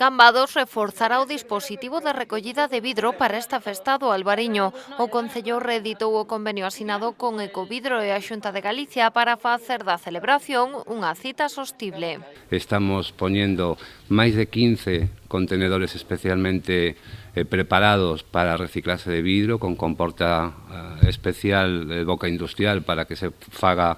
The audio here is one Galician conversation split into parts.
Cambados reforzará o dispositivo de recollida de vidro para esta festa do Albariño. O Concello reeditou o convenio asinado con Ecovidro e a Xunta de Galicia para facer da celebración unha cita sostible. Estamos poñendo máis de 15 contenedores especialmente preparados para reciclaxe de vidro, con comporta especial boca industrial para que se faga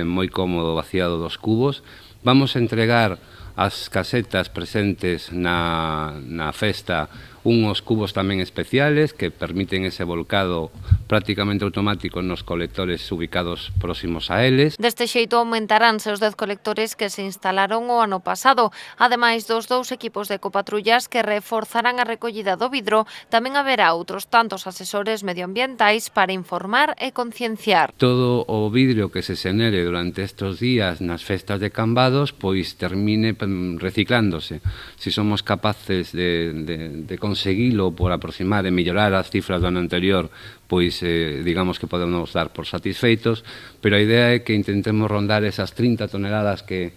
moi cómodo o vaciado dos cubos. Vamos a entregar as casetas presentes na festa unhos cubos tamén especiales que permiten ese volcado prácticamente automático nos colectores ubicados próximos a eles. Deste xeito aumentaránse os 10 colectores que se instalaron o ano pasado. Ademais dos 2 equipos de ecopatrullas que reforzarán a recollida do vidro, tamén haberá outros tantos asesores medioambientais para informar e concienciar. Todo o vidrio que se xenere durante estes días nas festas de Cambados pois termine reciclándose. Si somos capaces de conseguilo por aproximar e mellorar as cifras do ano anterior, pois digamos que podemos dar por satisfeitos, pero a idea é que intentemos rondar esas 30 toneladas que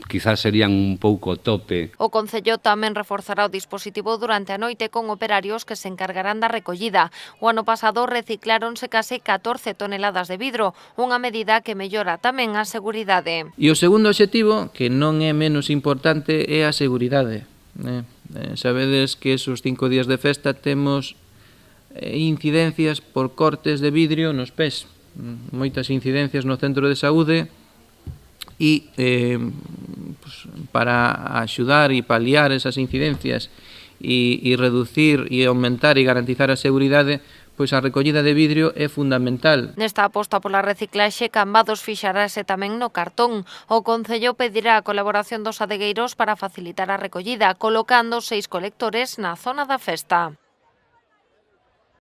quizás serían un pouco tope. O Concello tamén reforzará o dispositivo durante a noite con operarios que se encargarán da recollida. O ano pasado recicláronse case 14 toneladas de vidro, unha medida que mellora tamén a seguridade. E o segundo obxectivo, que non é menos importante, é a seguridade. Sabedes que esos 5 días de festa temos incidencias por cortes de vidrio nos pés, moitas incidencias no centro de saúde e para axudar e paliar esas incidencias e reducir e aumentar e garantizar a seguridade, pois a recollida de vidrio é fundamental. Nesta aposta pola reciclaxe, Cambados fixarase tamén no cartón. O Concello pedirá a colaboración dos adegueiros para facilitar a recollida, colocando 6 colectores na zona da festa.